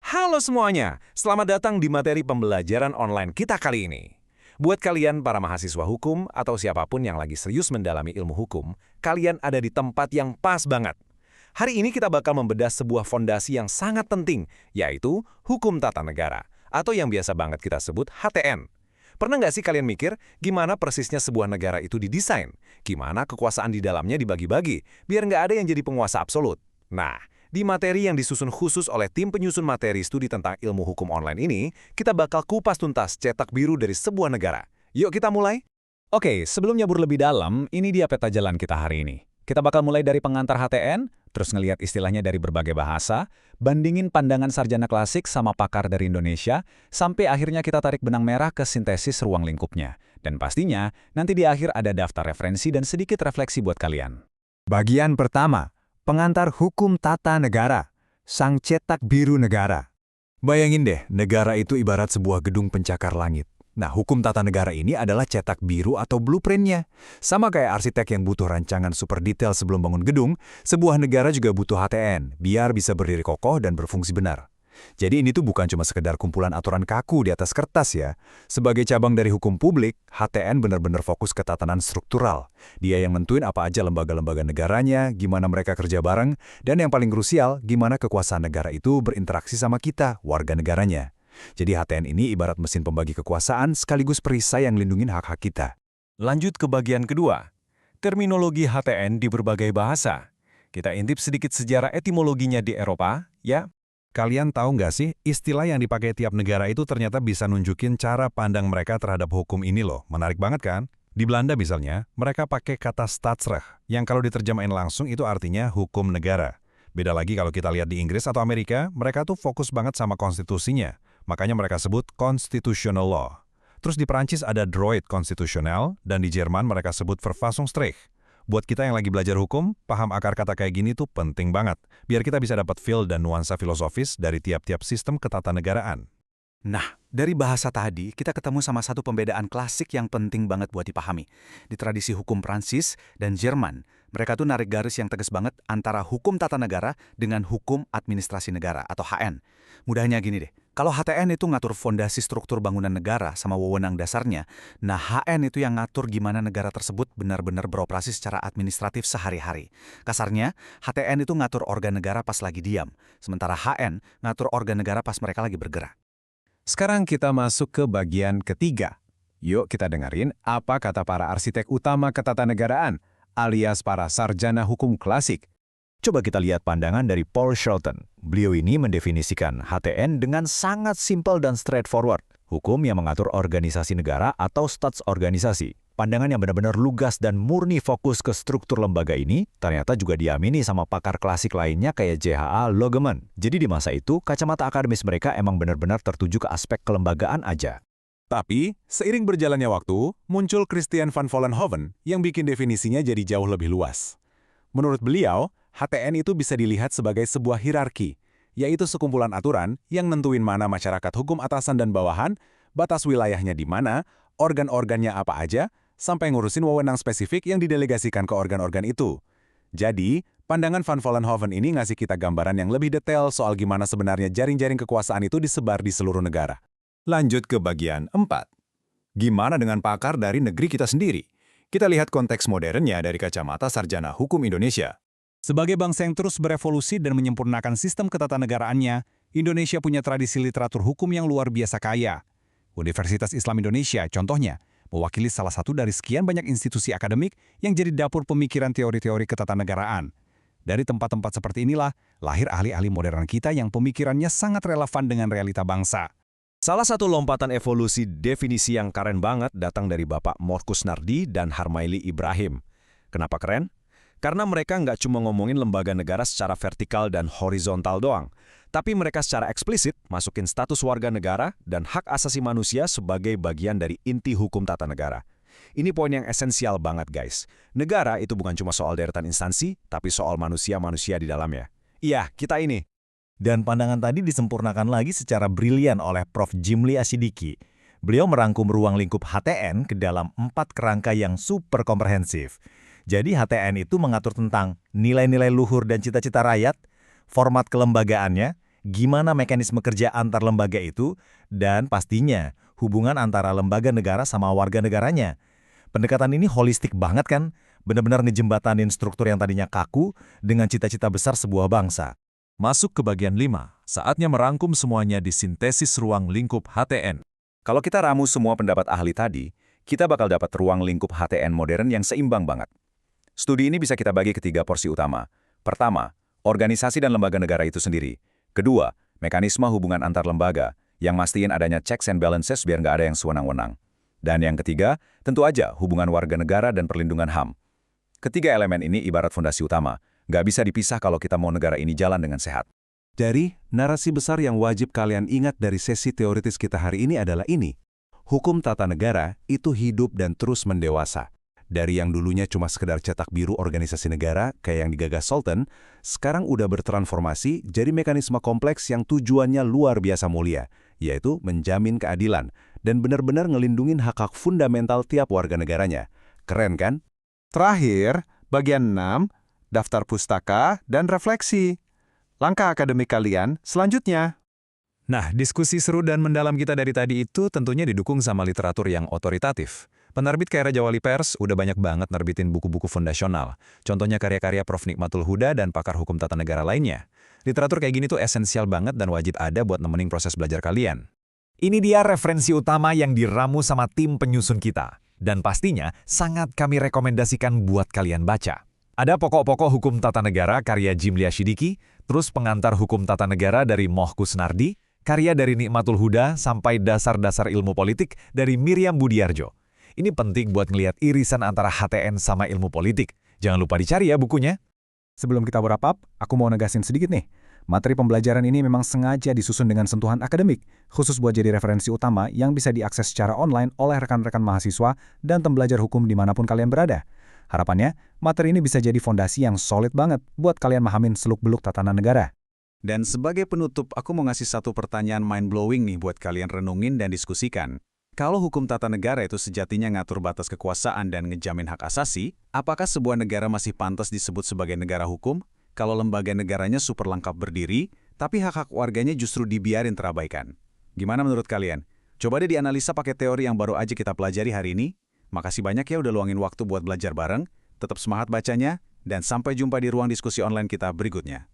Halo semuanya, selamat datang di materi pembelajaran online kita kali ini. Buat kalian para mahasiswa hukum atau siapapun yang lagi serius mendalami ilmu hukum, kalian ada di tempat yang pas banget. Hari ini kita bakal membedah sebuah fondasi yang sangat penting, yaitu hukum tata negara, atau yang biasa banget kita sebut HTN. Pernah nggak sih kalian mikir gimana persisnya sebuah negara itu didesain? Gimana kekuasaan di dalamnya dibagi-bagi, biar nggak ada yang jadi penguasa absolut? Nah, di materi yang disusun khusus oleh tim penyusun materi studi tentang ilmu hukum online ini, kita bakal kupas tuntas cetak biru dari sebuah negara. Yuk kita mulai? Oke, sebelum nyabur lebih dalam, ini dia peta jalan kita hari ini. Kita bakal mulai dari pengantar HTN, terus ngelihat istilahnya dari berbagai bahasa, bandingin pandangan sarjana klasik sama pakar dari Indonesia, sampai akhirnya kita tarik benang merah ke sintesis ruang lingkupnya. Dan pastinya, nanti di akhir ada daftar referensi dan sedikit refleksi buat kalian. Bagian pertama, pengantar hukum tata negara, sang cetak biru negara. Bayangin deh, negara itu ibarat sebuah gedung pencakar langit. Nah, hukum tata negara ini adalah cetak biru atau blueprint-nya. Sama kayak arsitek yang butuh rancangan super detail sebelum bangun gedung, sebuah negara juga butuh HTN, biar bisa berdiri kokoh dan berfungsi benar. Jadi ini tuh bukan cuma sekedar kumpulan aturan kaku di atas kertas ya. Sebagai cabang dari hukum publik, HTN benar-benar fokus ke tatanan struktural. Dia yang nentuin apa aja lembaga-lembaga negaranya, gimana mereka kerja bareng, dan yang paling krusial, gimana kekuasaan negara itu berinteraksi sama kita, warga negaranya. Jadi HTN ini ibarat mesin pembagi kekuasaan sekaligus perisai yang lindungin hak-hak kita. Lanjut ke bagian kedua, terminologi HTN di berbagai bahasa. Kita intip sedikit sejarah etimologinya di Eropa, ya. Kalian tahu nggak sih, istilah yang dipakai tiap negara itu ternyata bisa nunjukin cara pandang mereka terhadap hukum ini loh. Menarik banget kan? Di Belanda misalnya, mereka pakai kata Staatsrecht, yang kalau diterjemahin langsung itu artinya hukum negara. Beda lagi kalau kita lihat di Inggris atau Amerika, mereka tuh fokus banget sama konstitusinya. Makanya mereka sebut constitutional law. Terus di Perancis ada droit constitutionnel, dan di Jerman mereka sebut Verfassungsrecht. Buat kita yang lagi belajar hukum, paham akar kata kayak gini tuh penting banget, biar kita bisa dapat feel dan nuansa filosofis dari tiap-tiap sistem ketatanegaraan. Nah, dari bahasa tadi, kita ketemu sama satu pembedaan klasik yang penting banget buat dipahami. Di tradisi hukum Prancis dan Jerman, mereka tuh narik garis yang tegas banget antara hukum tata negara dengan hukum administrasi negara atau HN. Mudahnya gini deh, kalau HTN itu ngatur fondasi struktur bangunan negara sama wewenang dasarnya, nah HN itu yang ngatur gimana negara tersebut benar-benar beroperasi secara administratif sehari-hari. Kasarnya, HTN itu ngatur organ negara pas lagi diam, sementara HN ngatur organ negara pas mereka lagi bergerak. Sekarang kita masuk ke bagian ketiga. Yuk kita dengerin apa kata para arsitek utama ketatanegaraan, alias para sarjana hukum klasik. Coba kita lihat pandangan dari Paul Shelton. Beliau ini mendefinisikan HTN dengan sangat simpel dan straightforward. Hukum yang mengatur organisasi negara atau stadsorganisasi. Pandangan yang benar-benar lugas dan murni fokus ke struktur lembaga ini ternyata juga diamini sama pakar klasik lainnya kayak J.H.A. Logeman. Jadi di masa itu, kacamata akademis mereka emang benar-benar tertuju ke aspek kelembagaan aja. Tapi, seiring berjalannya waktu, muncul Christian van Vollenhoven yang bikin definisinya jadi jauh lebih luas. Menurut beliau, HTN itu bisa dilihat sebagai sebuah hierarki, yaitu sekumpulan aturan yang nentuin mana masyarakat hukum atasan dan bawahan, batas wilayahnya di mana, organ-organnya apa aja, sampai ngurusin wewenang spesifik yang didelegasikan ke organ-organ itu. Jadi, pandangan van Vollenhoven ini ngasih kita gambaran yang lebih detail soal gimana sebenarnya jaring-jaring kekuasaan itu disebar di seluruh negara. Lanjut ke bagian 4. Gimana dengan pakar dari negeri kita sendiri? Kita lihat konteks modernnya dari kacamata sarjana hukum Indonesia. Sebagai bangsa yang terus berevolusi dan menyempurnakan sistem ketatanegaraannya, Indonesia punya tradisi literatur hukum yang luar biasa kaya. Universitas Islam Indonesia, contohnya, mewakili salah satu dari sekian banyak institusi akademik yang jadi dapur pemikiran teori-teori ketatanegaraan. Dari tempat-tempat seperti inilah, lahir ahli-ahli modern kita yang pemikirannya sangat relevan dengan realita bangsa. Salah satu lompatan evolusi definisi yang keren banget datang dari Bapak Markus Nardi dan Harmaili Ibrahim. Kenapa keren? Karena mereka nggak cuma ngomongin lembaga negara secara vertikal dan horizontal doang, tapi mereka secara eksplisit masukin status warga negara dan hak asasi manusia sebagai bagian dari inti hukum tata negara. Ini poin yang esensial banget guys. Negara itu bukan cuma soal deretan instansi, tapi soal manusia-manusia di dalamnya. Iya, kita ini. Dan pandangan tadi disempurnakan lagi secara brilian oleh Prof. Jimli Asidiki. Beliau merangkum ruang lingkup HTN ke dalam 4 kerangka yang super komprehensif. Jadi HTN itu mengatur tentang nilai-nilai luhur dan cita-cita rakyat, format kelembagaannya, gimana mekanisme kerja antar lembaga itu, dan pastinya hubungan antara lembaga negara sama warga negaranya. Pendekatan ini holistik banget kan? Benar-benar ngejembatanin struktur yang tadinya kaku dengan cita-cita besar sebuah bangsa. Masuk ke bagian 5, saatnya merangkum semuanya di sintesis ruang lingkup HTN. Kalau kita ramu semua pendapat ahli tadi, kita bakal dapat ruang lingkup HTN modern yang seimbang banget. Studi ini bisa kita bagi ke 3 porsi utama. Pertama, organisasi dan lembaga negara itu sendiri. Kedua, mekanisme hubungan antar lembaga, yang mastiin adanya checks and balances biar nggak ada yang sewenang-wenang. Dan yang ketiga, tentu aja hubungan warga negara dan perlindungan HAM. Ketiga elemen ini ibarat fondasi utama, nggak bisa dipisah kalau kita mau negara ini jalan dengan sehat. Jadi, narasi besar yang wajib kalian ingat dari sesi teoritis kita hari ini adalah ini. Hukum tata negara itu hidup dan terus mendewasa. Dari yang dulunya cuma sekedar cetak biru organisasi negara kayak yang digagas Sultan, sekarang udah bertransformasi jadi mekanisme kompleks yang tujuannya luar biasa mulia, yaitu menjamin keadilan dan benar-benar ngelindungin hak-hak fundamental tiap warga negaranya. Keren kan? Terakhir, bagian 6, daftar pustaka dan refleksi. Langkah akademik kalian selanjutnya. Nah, diskusi seru dan mendalam kita dari tadi itu tentunya didukung sama literatur yang otoritatif. Penerbit kayak Raja Wali Pers udah banyak banget nerbitin buku-buku fondasional. Contohnya karya-karya Prof. Nikmatul Huda dan pakar hukum tata negara lainnya. Literatur kayak gini tuh esensial banget dan wajib ada buat nemenin proses belajar kalian. Ini dia referensi utama yang diramu sama tim penyusun kita. Dan pastinya sangat kami rekomendasikan buat kalian baca. Ada pokok-pokok hukum tata negara karya Jimlia Shidiki, terus pengantar hukum tata negara dari Moh Kusnardi, karya dari Nikmatul Huda sampai dasar-dasar ilmu politik dari Miriam Budiarjo. Ini penting buat ngelihat irisan antara HTN sama ilmu politik. Jangan lupa dicari ya bukunya. Sebelum kita wrap up, aku mau negasin sedikit nih. Materi pembelajaran ini memang sengaja disusun dengan sentuhan akademik, khusus buat jadi referensi utama yang bisa diakses secara online oleh rekan-rekan mahasiswa dan tim belajar hukum dimanapun kalian berada. Harapannya, materi ini bisa jadi fondasi yang solid banget buat kalian mahamin seluk-beluk tatanan negara. Dan sebagai penutup, aku mau ngasih satu pertanyaan mind-blowing nih buat kalian renungin dan diskusikan. Kalau hukum tata negara itu sejatinya ngatur batas kekuasaan dan ngejamin hak asasi, apakah sebuah negara masih pantas disebut sebagai negara hukum? Kalau lembaga negaranya super lengkap berdiri, tapi hak-hak warganya justru dibiarin terabaikan. Gimana menurut kalian? Coba deh dianalisa pakai teori yang baru aja kita pelajari hari ini. Makasih banyak ya udah luangin waktu buat belajar bareng. Tetap semangat bacanya, dan sampai jumpa di ruang diskusi online kita berikutnya.